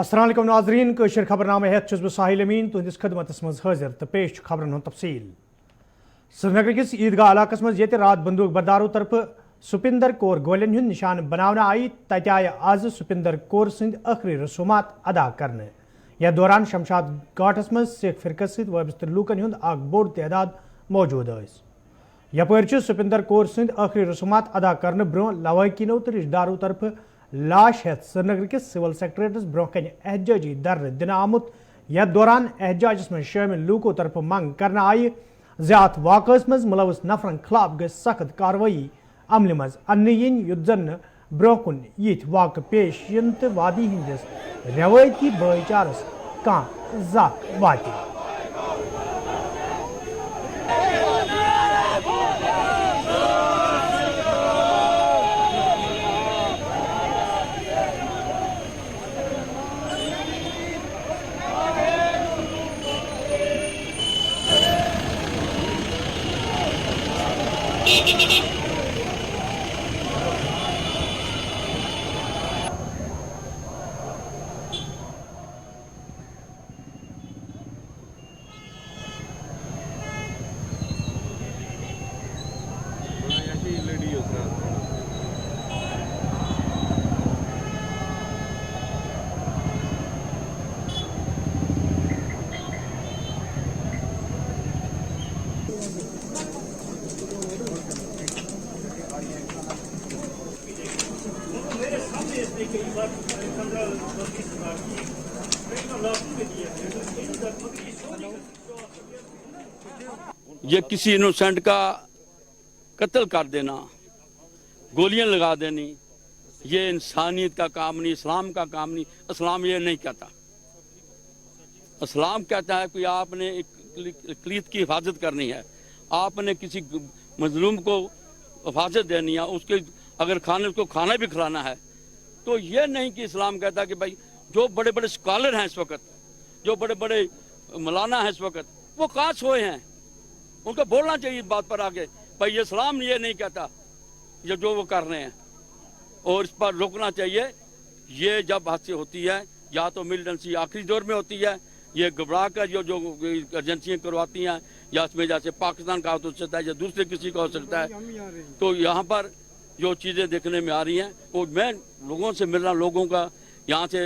अस्सलाम वालेकुम नाज़रीन कशर खबरनामे हेत छुस बह साहिल अमीन तुहंदिस खदमतस मज हाजिर तो पेश खबरन हुंद तफसील। श्रीनगर किस ईदगाह इलाकस मज येते रात बंदूक बरदारों तरफ सुपिंदर कौर गोलियन हुंद निशान बनावना आई तते आय आज सुपिंदर कौर सद आखिरी रसूमात अदा करने। यह दौरान शमशाद घाटस मज सिख फिरकस सद वाबस्त लूकन हुंद अख बोड़ तादाद मौजूद अस। यपर सुपिंदर कौर सद आखिरी रसूमात अदा करने ब्रो लवाकिनो तो रिश्तेदारों तरफ लाश हेत श्रीनगर किस सिविल सेक्रेटरीस ब्रो कन एहजाजी दर दिन आमुत। यह दौरान एहजाजस में शामिल लूकों तरफ मंग करना आई ज़्यात वाक़स मज मुलवस नफरन खिलाफ गई सख्त कार्रवाई अमल मज अन्य युद्ध जन ब्रो कुन यथ वाक़ पेश इन तो वादी हंदिस रवायती भाईचारस कह ज़ाक वाति। ये किसी इनोसेंट का कत्ल कर देना, गोलियां लगा देनी, ये इंसानियत का काम नहीं, इस्लाम का काम नहीं। इस्लाम ये नहीं कहता। इस्लाम कहता है कि आपने इकलीत की हिफाजत करनी है, आपने किसी मजलूम को हिफाजत देनी है, उसके अगर उसको खाना भी खिलाना है। तो ये नहीं कि इस्लाम कहता कि भाई जो बड़े बड़े स्कॉलर हैं इस वक्त, जो बड़े बड़े मौलाना हैं इस वक्त, वो कहाँ सोए हैं? उनको बोलना चाहिए इस बात पर आगे भाई ये इस्लाम ये नहीं कहता ये जो वो कर रहे हैं, और इस पर रोकना चाहिए। ये जब हादसे होती है या तो मिलिटेंसी आखिरी दौर में होती है, ये घबरा कर जो एजेंसियाँ करवाती हैं, या इसमें जैसे पाकिस्तान का हो सकता है या दूसरे किसी का हो सकता है। तो यहाँ पर जो चीज़ें देखने में आ रही हैं, वो मैं लोगों से मिल रहा, लोगों का यहाँ से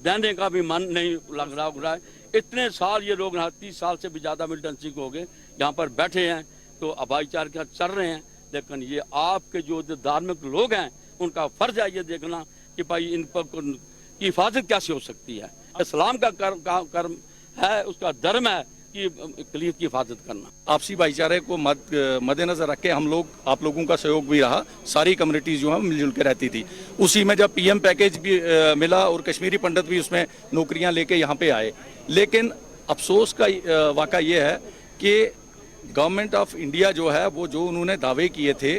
देने का भी मन नहीं लग रहा है। इतने साल ये लोग 30 साल से भी ज़्यादा मिलिटेंसी को हो गए यहाँ पर बैठे हैं, तो भाईचारे के साथ चल रहे हैं। लेकिन ये आपके जो धार्मिक लोग हैं उनका फर्ज है ये देखना कि भाई इन पर की हिफाजत कैसे हो सकती है। इस्लाम का कर्म है, उसका धर्म है कि इकलीत की हिफाजत करना। आपसी भाईचारे को मद्देनजर रख के हम लोग आप लोगों का सहयोग भी रहा, सारी कम्युनिटीज जो है मिलजुल के रहती थी। उसी में जब पीएम पैकेज भी मिला और कश्मीरी पंडित भी उसमें नौकरियां लेके यहाँ पे आए। लेकिन अफसोस का वाक़ा ये है कि गवर्नमेंट ऑफ इंडिया जो है वो जो उन्होंने दावे किए थे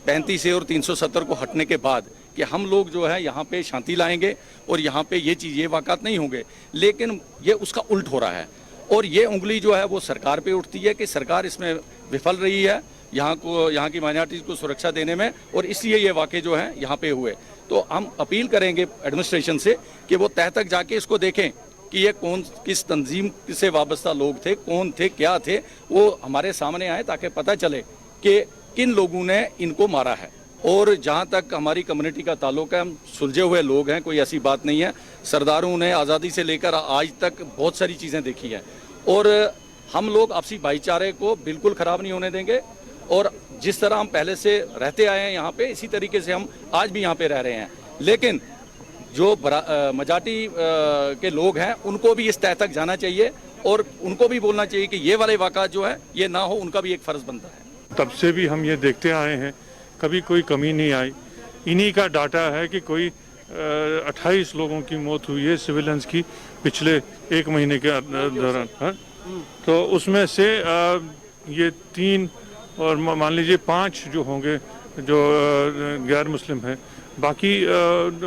35 और 370 को हटने के बाद कि हम लोग जो है यहाँ पे शांति लाएंगे और यहाँ पे ये वाक़ात नहीं होंगे, लेकिन ये उसका उल्ट हो रहा है। और ये उंगली जो है वो सरकार पे उठती है कि सरकार इसमें विफल रही है यहाँ की माइनॉरिटीज़ को सुरक्षा देने में, और इसलिए ये वाक़े जो हैं यहाँ पे हुए। तो हम अपील करेंगे एडमिनिस्ट्रेशन से कि वो तह तक जाके इसको देखें कि ये कौन किस तंजीम से वाबस्ता लोग थे, कौन थे, क्या थे, वो हमारे सामने आए ताकि पता चले कि किन लोगों ने इनको मारा है। और जहाँ तक हमारी कम्युनिटी का ताल्लुक है, हम सुलझे हुए लोग हैं, कोई ऐसी बात नहीं है। सरदारों ने आज़ादी से लेकर आज तक बहुत सारी चीज़ें देखी हैं, और हम लोग आपसी भाईचारे को बिल्कुल ख़राब नहीं होने देंगे। और जिस तरह हम पहले से रहते आए हैं यहाँ पे, इसी तरीके से हम आज भी यहाँ पे रह रहे हैं। लेकिन जो मजाटी के लोग हैं उनको भी इस तह तक जाना चाहिए, और उनको भी बोलना चाहिए कि ये वाले वाक़ात जो है ये ना हो, उनका भी एक फ़र्ज़ बनता है। तब से भी हम ये देखते आए हैं, कभी कोई कमी नहीं आई। इन्हीं का डाटा है कि कोई 28 लोगों की मौत हुई है सिविलियंस की पिछले 1 महीने के दौरान। तो उसमें से ये 3 और मान लीजिए 5 जो होंगे जो गैर मुस्लिम हैं, बाकी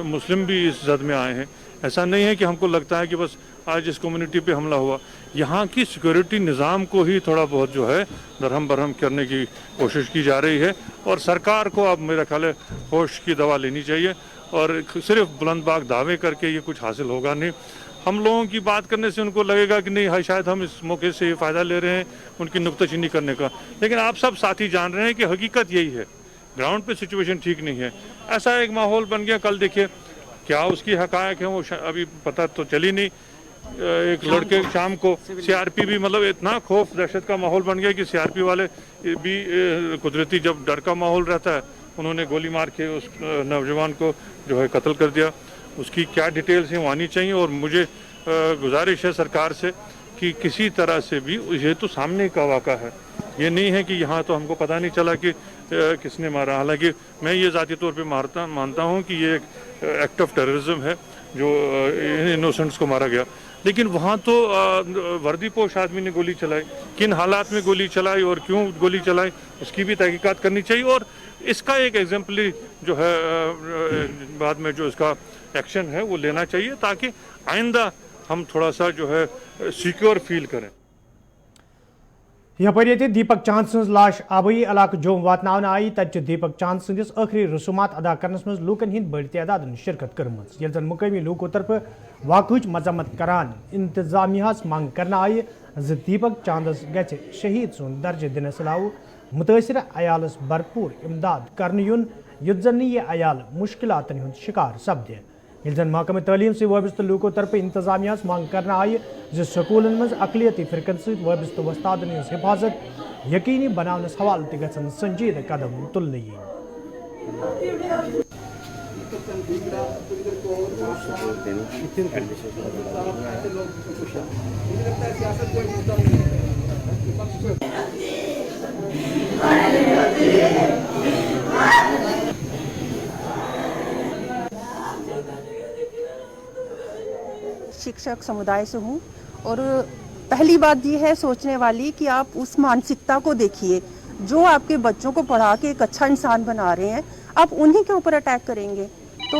मुस्लिम भी इस जद में आए हैं। ऐसा नहीं है कि हमको लगता है कि बस आज इस कम्युनिटी पे हमला हुआ। यहाँ की सिक्योरिटी निज़ाम को ही थोड़ा बहुत जो है दरहम बरहम करने की कोशिश की जा रही है, और सरकार को अब मेरा ख्याल है होश की दवा लेनी चाहिए और सिर्फ बुलंदबाग दावे करके ये कुछ हासिल होगा नहीं। हम लोगों की बात करने से उनको लगेगा कि नहीं शायद हम इस मौके से ये फ़ायदा ले रहे हैं उनकी नुक्ताचीनी करने का, लेकिन आप सब साथी जान रहे हैं कि हकीकत यही है, ग्राउंड पे सिचुएशन ठीक नहीं है। ऐसा एक माहौल बन गया, कल देखिए क्या उसकी हकायक है वो अभी पता तो चली नहीं। एक लड़के शाम को सीआरपी भी मतलब इतना खौफ दहशत का माहौल बन गया कि सीआरपी वाले भी कुदरती जब डर का माहौल रहता है उन्होंने गोली मार के उस नौजवान को जो है कत्ल कर दिया। उसकी क्या डिटेल्स हैं वो आनी चाहिए और मुझे गुजारिश है सरकार से कि किसी तरह से भी ये तो सामने का वाक़ा है, ये नहीं है कि यहाँ तो हमको पता नहीं चला कि किसने मारा। हालांकि मैं ये ज़ाती तौर पे मानता हूँ कि ये एक एक्ट ऑफ टेररिज्म है जो इनोसेंट्स को मारा गया, लेकिन वहाँ तो वर्दी पोश आदमी ने गोली चलाई, किन हालात में गोली चलाई और क्यों गोली चलाई उसकी भी तहकीकात करनी चाहिए और इसका एक एग्जाम्पली जो है बाद में जो इसका एक्शन है वो लेना चाहिए ताकि आइंदा हम थोड़ा सा जो है सिक्योर फील करें। यपर दीपक चांद सज लाश आबई इलाक जोम वातन आई, तत दीपक चांद सदिस आखिरी रसूमात अदा करनस मज लूकन हिंद बड़ तादाद शिरकत कर्मज, ये जन मुकामी लूकों तरफ वाकच मजम्मत करान इंतजामियास मांग करना आई ज दीपक चांदस गछ शहीद सुन दर्ज दिनस अलाव मुतासर अयालस भरपूर इमदाद करन युन युत जन ये अयाल मुश्किलातन हुंद शिकार सपदे। ये जन महकमे तालीम से वाबस्त लूकों तरफ इंतजामियास मांग करना आई जो स्कूलन मज अकलियती फिरकन सत वाबस्त वस्तादन हज हिफाजत यकीनी बनावनस हवाल ते गछन संजीदा कदम तुलने यी। शिक्षक समुदाय से हूँ और पहली बात ये है सोचने वाली कि आप उस मानसिकता को देखिए जो आपके बच्चों को पढ़ा के एक अच्छा इंसान बना रहे हैं, आप उन्हीं के ऊपर अटैक करेंगे तो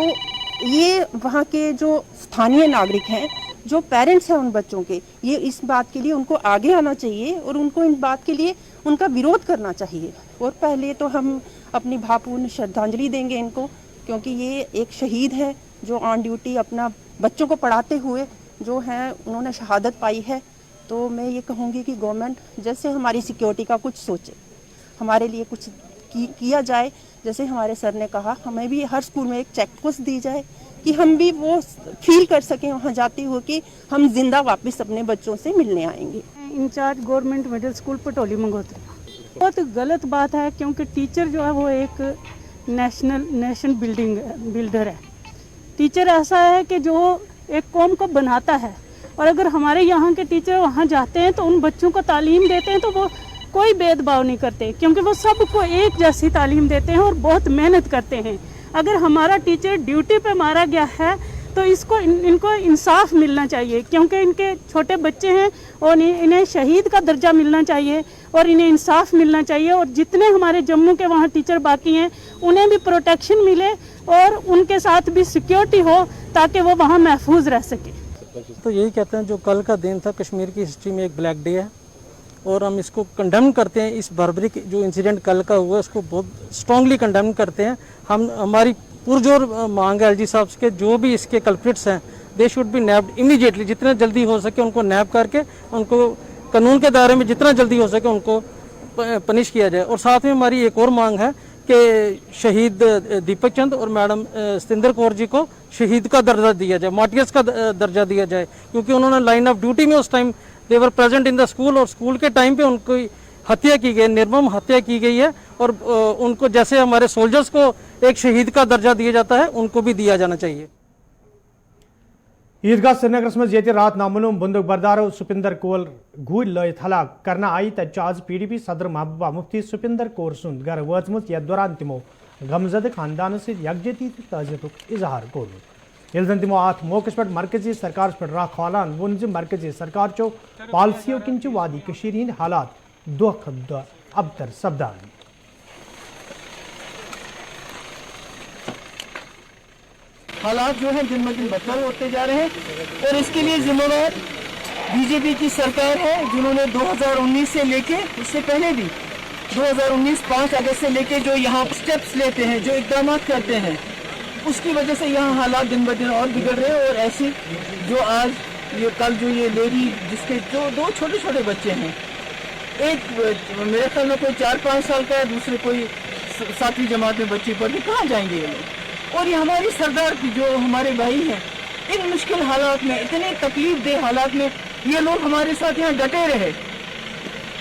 ये वहाँ के जो स्थानीय नागरिक हैं, जो पेरेंट्स हैं उन बच्चों के, ये इस बात के लिए उनको आगे आना चाहिए और उनको इन बात के लिए उनका विरोध करना चाहिए। और पहले तो हम अपनी भावपूर्ण श्रद्धांजलि देंगे इनको, क्योंकि ये एक शहीद है जो ऑन ड्यूटी अपना बच्चों को पढ़ाते हुए जो हैं उन्होंने शहादत पाई है। तो मैं ये कहूँगी कि गवर्नमेंट जैसे हमारी सिक्योरिटी का कुछ सोचे, हमारे लिए कुछ किया जाए। जैसे हमारे सर ने कहा हमें भी हर स्कूल में एक चेक पोस्ट दी जाए कि हम भी वो फील कर सकें वहाँ जाते हुए कि हम जिंदा वापस अपने बच्चों से मिलने आएंगे। In charge government middle school Patoli Mangotri. बहुत गलत बात है क्योंकि टीचर जो है वो एक नेशन बिल्डर है। टीचर ऐसा है कि जो एक कौम को बनाता है और अगर हमारे यहाँ के टीचर वहाँ जाते हैं तो उन बच्चों को तालीम देते हैं तो वो कोई भेदभाव नहीं करते, क्योंकि वो सबको एक जैसी तालीम देते हैं और बहुत मेहनत करते हैं। अगर हमारा टीचर ड्यूटी पे मारा गया है तो इनको इंसाफ मिलना चाहिए, क्योंकि इनके छोटे बच्चे हैं और इन्हें शहीद का दर्जा मिलना चाहिए और इन्हें इंसाफ मिलना चाहिए। और जितने हमारे जम्मू के वहाँ टीचर बाकी हैं उन्हें भी प्रोटेक्शन मिले और उनके साथ भी सिक्योरिटी हो ताकि वो वहाँ महफूज रह सके। तो यही कहते हैं जो कल का दिन था कश्मीर की हिस्ट्री में एक ब्लैक डे है और हम इसको कंडेम करते हैं। इस बार्बरिक जो इंसिडेंट कल का हुआ उसको बहुत स्ट्रांगली कंडेम करते हैं। हमारी पुरजोर मांग है एलजी साहब के जो भी इसके कल्प्रिट्स हैं दे शुड बी नैप्ड इमीडिएटली, जितना जल्दी हो सके उनको नैप करके उनको कानून के दायरे में जितना जल्दी हो सके उनको पनिश किया जाए। और साथ में हमारी एक और मांग है कि शहीद दीपक चंद और मैडम सतिंदर कौर जी को शहीद का दर्जा दिया जाए, मार्टियर्स का दर्जा दिया जाए, क्योंकि उन्होंने लाइन ऑफ ड्यूटी में उस time they were present in the school और स्कूल के टाइम पे उनको हत्या की गई, निर्मम हत्या की गई है और उनको जैसे हमारे सोल्जर्स को एक शहीद का दर्जा दिया जाता है उनको भी दिया जाना चाहिए। ईदगाह श्रीनगर मज ये रात नामूम बंदूक बरदारों सुपिंदर कौर गूर लयत हलाक करना आई तक आज PDP सदर महबूबा मुफ्ती सुपिंदर कौर सुंद घर वचमुत यथ दौरान तिमो गमजद खानदान से यकजहती ताज़ियतुक इजहार कोर्मुत। येल जन तिमो अत मौके पे मरकजी सरकार पे राखवालान वोन ज मरकजी सरकार चो पॉलिसियों किन वादी कशीर हिंद हालात दो खद दो अबतर सपदान। हालात जो है दिन ब दिन बदतर होते जा रहे हैं और इसके लिए जिम्मेदार बीजेपी की सरकार है, जिन्होंने 2019 से लेके उससे पहले भी 2019 5 अगस्त से लेके जो यहाँ स्टेप्स लेते हैं, जो इकदाम करते हैं, उसकी वजह से यहाँ हालात दिन ब दिन और बिगड़ रहे हैं। और ऐसे जो आज ये कल जो ये लेडी जिसके जो दो छोटे छोटे बच्चे हैं, एक मेरे ख्याल में कोई 4-5 साल का है, दूसरे कोई 7वीं जमात में बच्चे पढ़ते, कहाँ जाएंगे ये लोग? और ये हमारी सरदार की जो हमारे भाई हैं, इन मुश्किल हालात में, इतने तकलीफ दे हालात में ये लोग हमारे साथ यहाँ डटे रहे,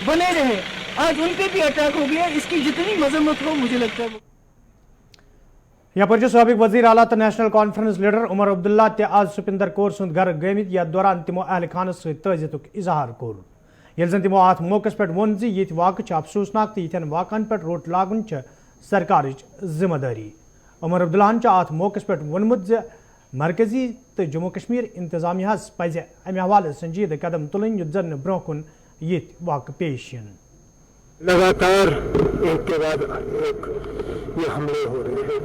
बने रहे। आज उन पे भी अटैक हो गया। इसकी जितनी मजम्मत हो, मुझे लगता है यहाँ पर सबक वजीर आला तो national conference leader Omar Abdullah ते आज सुपिंदर कौर सुंद घर गमित यथ दौरान तिमो अहल खानस सजियतुक इजहार कोर येल जन तिमो अत मौके पे वोन ये वाक़ अफसोसनाक तो यथन वाक़न पे रोट लागुन सरकार जिम्मेदारी। उमर अब्दुल्लाहन अत मौके पे वोनमुत मरकजी तो जम्मू कश्मीर इंतजामिया पज अमे हवाले संजीद कदम तुलन युत जन ब्रोह कुन ये वाक़ पेश इन। लगातार एक के बाद एक ये हमले हो रहे हैं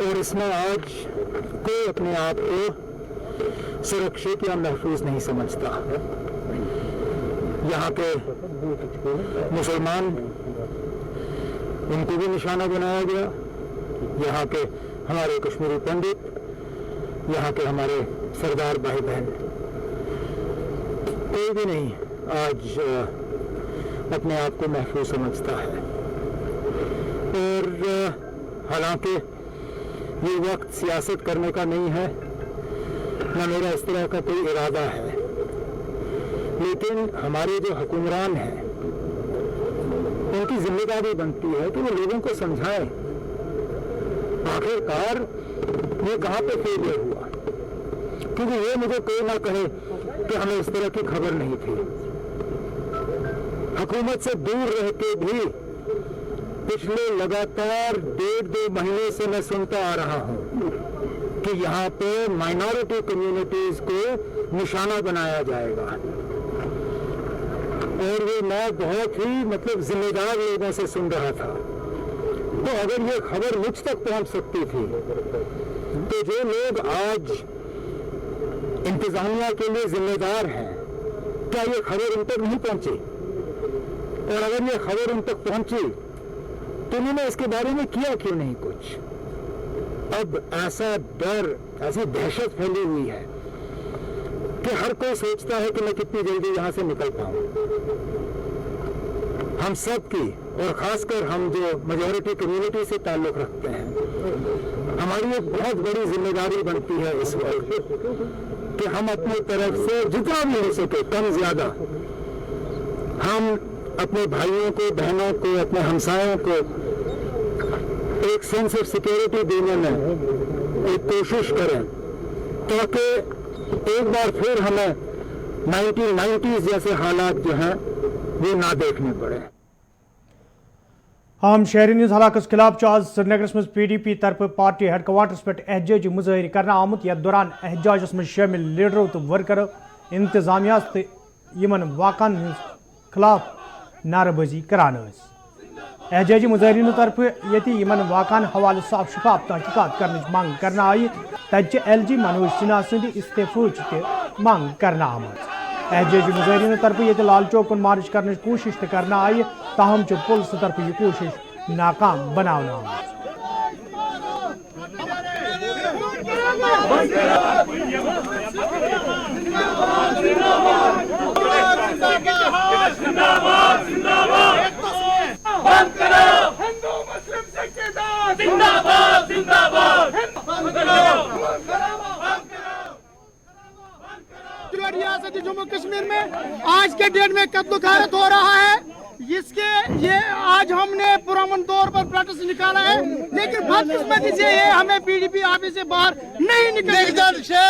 और इसमें आज कोई अपने आप को सुरक्षित या महफूज नहीं समझता। यहाँ के मुसलमान, उनको भी निशाना बनाया गया। यहाँ के हमारे कश्मीरी पंडित, यहाँ के हमारे सरदार भाई बहन, कोई भी नहीं आज अपने आप को महफूज समझता है। और हालांकि ये वक्त सियासत करने का नहीं है, न मेरा इस तरह का कोई इरादा है, लेकिन हमारे जो हुक्मरान हैं उनकी जिम्मेदारी बनती है कि वो लोगों को समझाएं आखिरकार ये कहाँ पे फेलियर हुआ। क्योंकि ये मुझे कोई ना कहे कि हमें इस तरह की खबर नहीं थी। हुकूमत से दूर रह के भी पिछले लगातार 1.5-2 महीने से मैं सुनता आ रहा हूं कि यहाँ पे माइनॉरिटी कम्युनिटीज को निशाना बनाया जाएगा। और ये मैं बहुत ही जिम्मेदार लोगों से सुन रहा था। तो अगर ये खबर मुझ तक पहुंच सकती थी तो जो लोग आज इंतजामिया के लिए जिम्मेदार हैं, क्या ये खबर उन तक नहीं पहुंची? और अगर ये खबर उन तक पहुंची तो उन्होंने इसके बारे में किया क्यों नहीं कुछ? अब ऐसा डर, ऐसी दहशत फैली हुई है कि हर कोई सोचता है कि मैं कितनी जल्दी यहां से निकल पाऊं। हम सब की, और खासकर हम जो मेजॉरिटी कम्युनिटी से ताल्लुक रखते हैं, हमारी एक बहुत बड़ी जिम्मेदारी बनती है इस वक्त कि हम अपनी तरफ से जितना भी हो सके कम ज्यादा हम अपने भाइयों को, बहनों को, अपने हमसायों को एक सेंस ऑफ सिक्योरिटी देने में एक कोशिश करें, ताकि एक बार फिर हमें 1990s जैसे हालात जो हैं वो ना देखने पड़े। हम शहरी न्यूज हलाकस खिलाफ आज श्रीनगर में PDP तरफ पार्टी हेडक्वार्टर्स पे एहतजाजी मुजाहिर करना आमुत। यथ दौरान एहतजाजस में शामिल लीडरों तो वर्करों, इंतजामिया यमन वाकन खिलाफ नारेबाजी करान। एहतजाजी मुजाहिरीन तरफ ये यमन वाकन हवाले साफ शफाफ तहकीकात करने मांग करना आई। तज LG मनोज सिन्हा सद इस्तीफुच मांग करना आमत। एहतजाजी मुजाहिरीन तरफ ये लाल चौक कुन मार्च करने की कोशिश करना आई, ताहम पुलिस तरफ यह कोशिश नाकाम बनाना आमत। रियासत जम्मू कश्मीर में आज के डेट में कत्ल गारत हो रहा है। इसके ये आज हमने पुरअमन तौर पर प्रोटेस्ट निकाला है, लेकिन बदकिस्मती से ये हमें PDP ऑफिस से बाहर नहीं निकलने।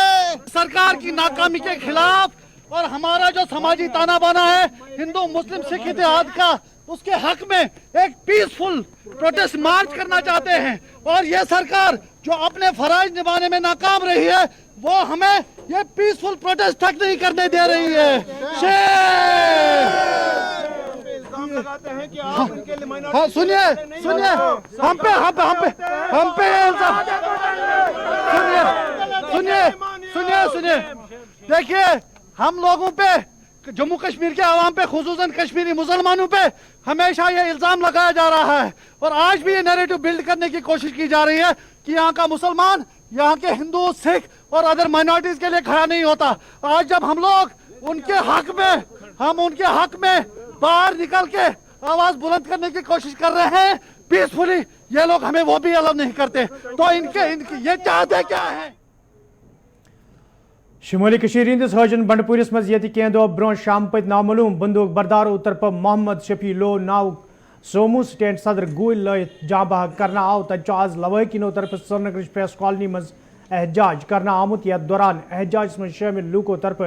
सरकार की नाकामी के खिलाफ और हमारा जो समाजी ताना बाना है हिंदू मुस्लिम सिख इत्तेहाद का, उसके हक में एक पीसफुल प्रोटेस्ट मार्च करना चाहते हैं। और ये सरकार जो अपने फराइज निभाने में नाकाम रही है, वो हमें ये पीसफुल प्रोटेस्ट तक नहीं करने दे रही है। हाँ सुनिए सुनिए, हम पे सुनिए सुनिए सुनिए सुनिए, देखिए हम लोगों पे जम्मू कश्मीर के आवाम पे, खुसूसन कश्मीरी मुसलमानों पे हमेशा ये इल्ज़ाम लगाया जा रहा है और आज भी ये नैरेटिव बिल्ड करने की कोशिश की जा रही है कि यहाँ का मुसलमान, यहाँ के हिंदू, सिख और अदर माइनॉरिटीज़ के लिए खड़ा नहीं होता। आज जब हम लोग उनके हक में बाहर निकल के आवाज़ बुलंद करने की कोशिश कर रहे हैं पीसफुली, ये लोग हमें वो भी अलाउ नहीं करते। तो इनके ये चाहते क्या है? शुमाली कशीर हंदिस हाजन बंडपुरिस मज ये कह दो ब्रो शाम पत नामालूम बंदूक बरदारों तरफ मोहम्मद शफी लो नाव सोमू स्टैंड सदर गोल लयत जाँ बहक करना आव तो आज लवाकिनो तरफ श्रीनगर प्रेस कॉलोनी मज एहजाज करना आमुत यथ दौरान एहजाज मज शामिल लूको तरफ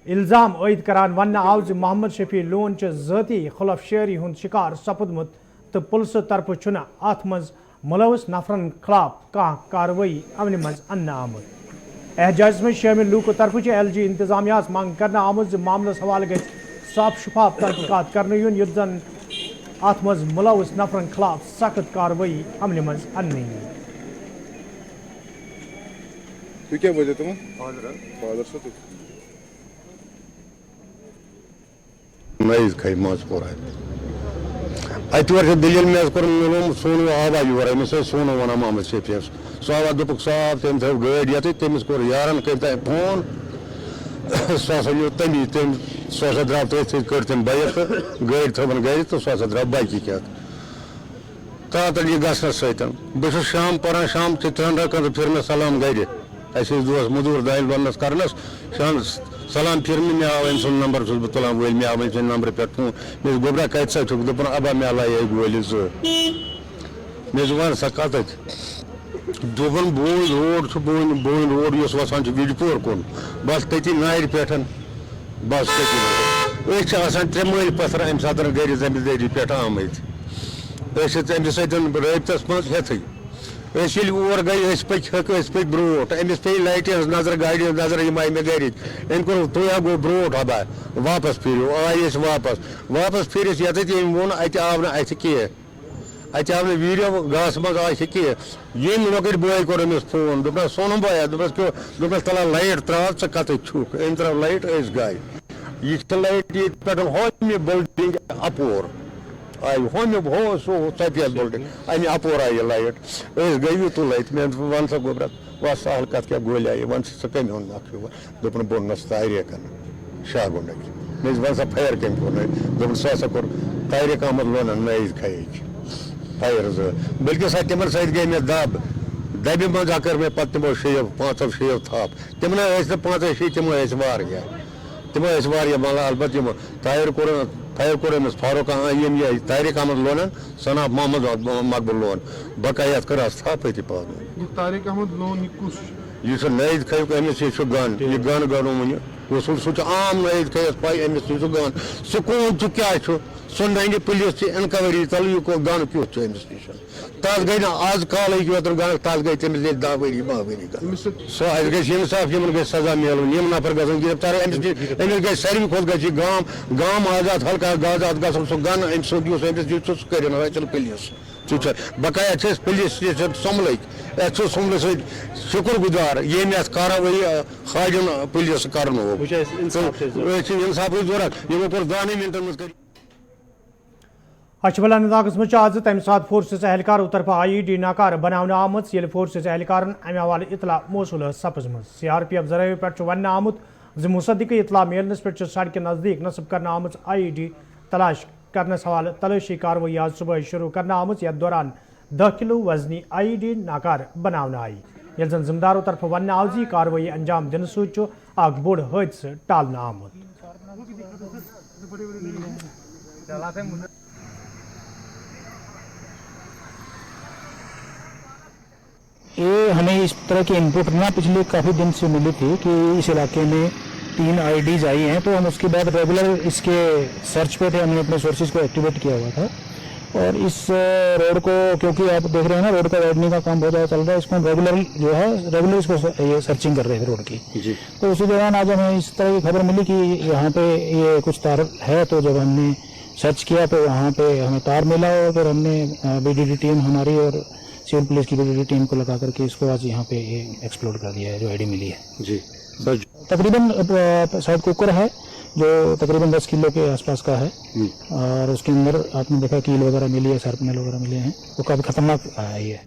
इल्ज़ाम आयद करान वन आव ज मोहम्मद शफी लोन ज़ाती खिलाफ शेरी हुंद शिकार सपदमुत तो पुलिस तरफ छुना अथ मज मुलवस नफरन खिलाफ कह कार्रवाई अमन मज अन्ना आमुत। एहजाज में शामिल लूको तरफ LG इंतजामिया मांग करना आमुत मामलस हवाले गई साफ शफाफ तहकीकात करने युन युद्ध जन अथ मज मुलवस नफरन खिलाफ सख्त कार्रवाई अमल मज अन्नी। क्या वजह तुम फादर से नईज खई माज पोर अतवर दिल में कोम सोनू आवा योर अमिस सोनू वन मोहम्मद शफी सह आवा दुप साफ तम थो गाड़ी ये तमिस कोर यारन कर फोन सह हसा यो तमी तम सह हसा द्राव तथ कर तम बाइक गाड़ी थवन गर तो सह हसा द्राव बाकी क्या तातल यह गसन सतन बस शाम पान शाम 3 रकन तो फिर मे सलाम गर अस दोस मजूर दाल वनस करनस शाम सलाम फिर मे आव अम सुन नंबर बह तुलान वल मे आव अम नंबर पे फोन मे गोबरा कत सा दोपन अबा मे लाये गोल मे वन सा कत दोपन बोन रोड बोन रोड वसान विजपोर कुन बस तती नार पे बस तती त्रे मल पथर अम सात गर जमींदारी पे आमत अमिस रबतस मज हेथ और गई पे ब्रोट अमिस पे लाइट नजर गाड़ी नजर यम आई मे गर अम को तुया गो ब्रोट हबा वापस फिर आये वापस फिर ये वोन अत आव अथ कह अत आव वीडियो गास मज आह कह यम लकट boy core Amish phone दोपन Sonam बया दोपस तला लाइट त्राव च कत छुक अम त्राव लाइट गाय यह लाइट ये पे होम बिल्डिंग अपोर आई होम हो सो सफेद बिल्डिंग अमे अपोर आई लाइट गई तुल मे वन सा गोबर वह सहल कत क्या गोल आई वन सह कम हूं नक्श दोपन बोनस तारे कन शागुंड मे वन सा फायर कम कोर दोपन सह हसा कोर तारिक अहमद लोन नईज खैच फायर बल्कि सह तिमन सत गई मे दबि मज कर मे पे तमो शेव 5 थाप तम 5 तम तम अलबत् फायर कोर अमिस फारूक यम तारिक अहमद लोन सनाब मोहम्मद मकबूल लोन बकाया कर थाप पान तारिक अहमद लोन यह नईद खयुक अमिस यह गन गनो वन सह आम नईद खयस पाई अमिस गन सह कौन क्या सह नन पुलिस इनक्वायरी तल यह गन क्युत अमिस नश तस गई ना आज काल योतन गन तस गई तमिस 10 वरी 12 वरी गन सह इंसाफ यमन सजा मिलन यम नफर गन गिरफ्तार अमिस गई सारे खुद गई गाम आजाद हल्का आजाद गन सह गन अमिस अमिस कर चल पुलिस बकाया पुलिस स्टेशन सोमल शुक्र गुजार ये कार्रवाई हाजन पुलिस कर इंसाफ जरूरत यमो कोर 10 मिनटन मज कर अचबल अंदाज मज आज तम सात फोर्सेस एहलकारों तरफ IED नाकार बनाने आमुत ये फोर्सेस एहलकारन अमे हवाले इतला मौसूल सपजम CRPF जराये पे वन आमुत मुसद्दिक इतला मिलनस पे सड़क नजदीक नस्ब करना आमुत IED तलाश करने हवाले तलाशी कार्रवाई आज सुबह शुरू करना आमुत यथ दौरान 10 किलो वजनी IED नाकार बनाने आई ये जन जिम्मेदारों तरफ वन आव जी कार्रवाई अंजाम दिन सूच बोड़ हादसे टालना आमुत। ये हमें इस तरह की इनपुट ना पिछले काफ़ी दिन से मिली थी कि इस इलाके में 3 IEDs आई हैं, तो हम उसके बाद रेगुलर इसके सर्च पे थे, हमने अपने सोर्सेज को एक्टिवेट किया हुआ था और इस रोड को क्योंकि आप देख रहे हैं ना रोड का वाइडनिंग का काम बहुत ज़्यादा चल रहा है, इसको हम रेगुलर इसको ये सर्चिंग कर रहे थे रोड की जी। तो उसी दौरान आज हमें इस तरह की खबर मिली कि यहाँ पे ये कुछ तार है, तो जब हमने सर्च किया तो वहाँ पे हमें तार मिला और फिर हमने BDD टीम हमारी और सिविल पुलिस की BDD टीम को लगा करके इसको आज यहाँ पे एक्सप्लोर कर दिया है जो ID मिली है जी। तकरीबन शायद कुकर है जो तकरीबन 10 किलो के आसपास का है, और उसके अंदर आपने देखा कील वगैरह मिली है, शार्पनर वगैरह मिले हैं, वो काफ़ी खतरनाक है ये।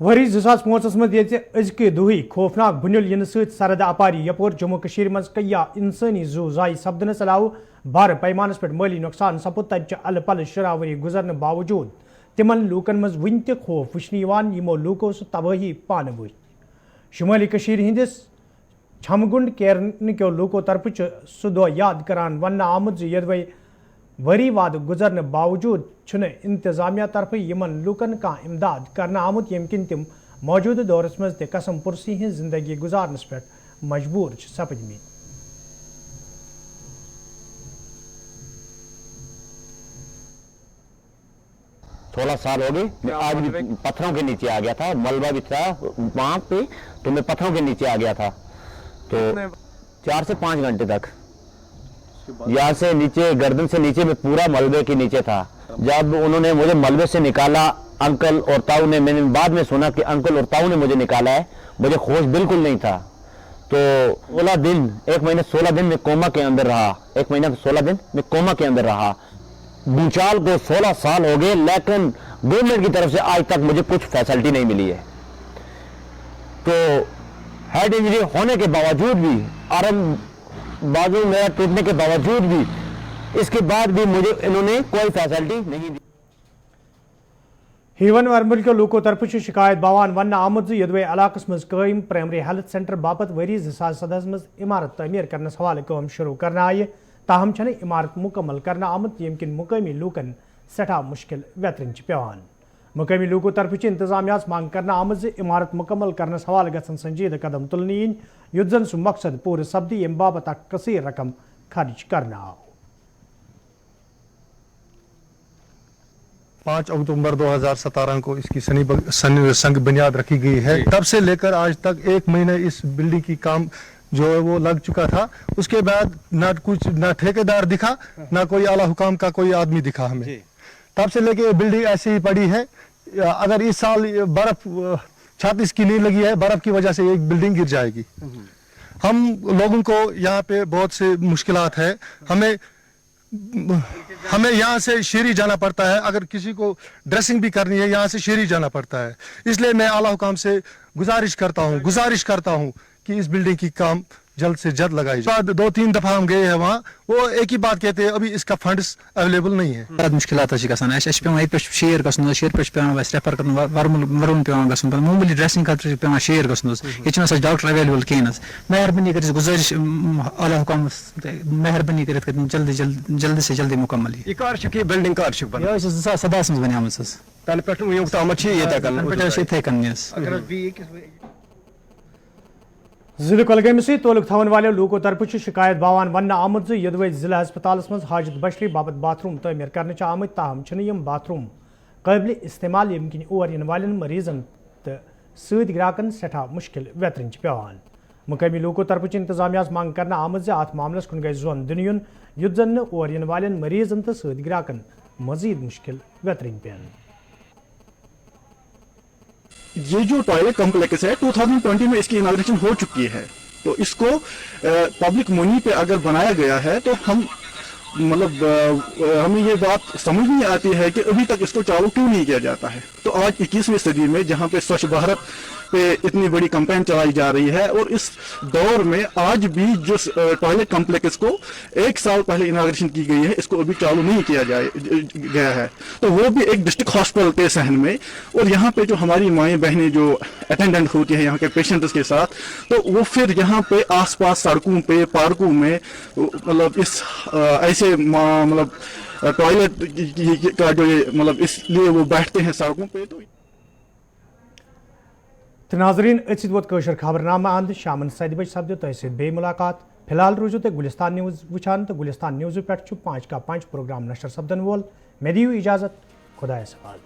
वरी 2005 मज अजक दुही खौफनाक बुनिल इन सरद अपारी यपोर जम्मू कशीर मज कया इंसानी जू जाय सपदनस अलाव बार पैमानस पे माली नुकसान सपुद तत अल पल शरावरी गुजरने बावजूद तिमन लूकन मज वन त खौफ वुचन यमो लूको सह तबाही पान वो। शुमाली कशीर हिंदिस छमगुंड केरन क्यों लूको तरफ सह दो याद करान वन आमुद यदवे वरी वाद गुजरने बावजूद इंतजामिया तरफ यमन लूकन का इमदाद करना आमुत यम किन तिम मौजूदा दौरस मज ते कसम पुरसी हिंज जिंदगी गुजारनस पे मजबूर सपदमी। सोलह साल हो गए, मैं आज भी पत्थरों के नीचे आ गया था, मलबा भी था वहां पे, तो मैं पत्थरों के नीचे आ गया था, तो 4 से 5 घंटे तक यहाँ से नीचे गर्दन से नीचे में पूरा मलबे के नीचे था। जब उन्होंने मुझे मलबे से निकाला, अंकल और ताऊ ने, मैंने बाद में सुना कि अंकल और ताऊ ने मुझे निकाला है, मुझे होश बिल्कुल नहीं था। तो 16 दिन, 1 महीने 16 दिन में कोमा के अंदर रहा, 1 महीना 16 दिन में कोमा के अंदर रहा। भूचाल को 16 साल हो गए, लेकिन गवर्नमेंट की तरफ से आज तक मुझे कुछ फैसिलिटी नहीं मिली है। तो हेड इंजरी होने के बावजूद भी, आराम बाजू मेरा टूटने के बावजूद भी, इसके बाद भी मुझे इन्होंने कोई फैसिलिटी नहीं दी। हीवन वरमल के लूको तरफ शिकायत बवान वन आमुद यदवे इलाकस मज कायम प्राइमरी हेल्थ सेंटर बापत वरी 2017 मज इमारत तमीर करने हवाले काम शुरू करना आये, ताहम छने इमारत मुकम्मल करना आमुद यम किन मुकामी लूकन सठा मुश्किल वेतरन पेवान। मुकामी लूको तरफ इंतजामिया मांग करना आमद इमारत मुकम्मल करने हवाले गसन संजीदा कदम तुलनी युद्ध जन सु मकसद पूरे सब्दी यम बाबत कसीर रकम खर्च करना। 5 अक्टूबर 2017 को इसकी संग बुनियाद रखी गई है। तब से लेकर आज तक 1 महीने इस बिल्डिंग की काम जो है वो लग चुका था। उसके बाद ना ठेकेदार दिखा, ना कोई आला हुकाम का कोई आदमी दिखा हमें। तब से लेके बिल्डिंग ऐसे ही पड़ी है। अगर इस साल बर्फ छत इसकी नहीं लगी है, बर्फ की वजह से एक बिल्डिंग गिर जाएगी। हम लोगों को यहाँ पे बहुत से मुश्किलात है। हमें यहाँ से शेरी जाना पड़ता है, अगर किसी को ड्रेसिंग भी करनी है यहाँ से शेरी जाना पड़ता है। इसलिए मैं आला हुकाम से गुजारिश करता हूँ कि इस बिल्डिंग की काम जल्द से जल्द लगाई जाए। 2-3 दफा हम गए हैं वहाँ, वो एक ही बात कहते हैं अभी इसका फंड्स अवेलेबल नहीं है। मुश्किलात पे शेर गसन, शेर पे रेफर कर वरुन पे मामूली ड्रेसिंग खतर पे शेर गसन, ये डॉक्टर अवेलेबल कहें। मेहरबानी कर गुजारिश आला हुकाम मेहरबानी कर जल्दी से जल्दी मुकम्मल बिल्डिंग 2017 मज बनियाम जिले कुलगाम से तोलक थवन वाले लूको तरफ शिकायत बवान वन आमुद यदवे जिला अस्पताल मज हाजत बशरी बाबत बाथरूम तमीर करने आमत, ताहम यम बाथरूम काबिल इस्तेमाल यम किन और इन वाले मरीजन तो सत ग्राहकन सठा मुश्किल वेतरन पेवान। मुकामी लूको तरफ इंतजामिया मांग करना आमद अत मामलस कुन गई जोन दिन युन युद्ध जन और इन वाले मरीजन तो सत ग्राहकन मजीद मुश्किल वेतरन पेन। ये जो टॉयलेट कॉम्प्लेक्स है 2020 में इसकी इनॉग्रेशन हो चुकी है, तो इसको पब्लिक मनी पे अगर बनाया गया है तो हम हमें ये बात समझ नहीं आती है कि अभी तक इसको चालू क्यों नहीं किया जाता है। तो आज 21वीं सदी में जहाँ पे स्वच्छ भारत पे इतनी बड़ी कैंपेन चलाई जा रही है और इस दौर में आज भी जो टॉयलेट कॉम्प्लेक्स को 1 साल पहले इनॉग्रेशन की गई है, इसको अभी चालू नहीं किया गया है, तो वो भी एक डिस्ट्रिक्ट हॉस्पिटल के सहन में। और यहाँ पे जो हमारी माएँ बहनें जो अटेंडेंट होती है यहाँ के पेशेंट्स के साथ, तो वो फिर यहाँ पे आसपास सड़कों पे पार्कों में इस ऐसे टॉयलेट का जो ये इसलिए वो बैठते हैं सड़कों पे। तो नाजरीन अत वोत कशर खबरनामा अंद शामन 7 बजे सपद तह बे मुलाकात। फिलहाल रूजो तो गुलिस्तान न्यूज़ वुचान, तो गुलिस्तान न्यूज़ पे 5 का 5 प्रोग्राम नशर सपदन वोल। मे दियो इजाजत, खुदा सवाल।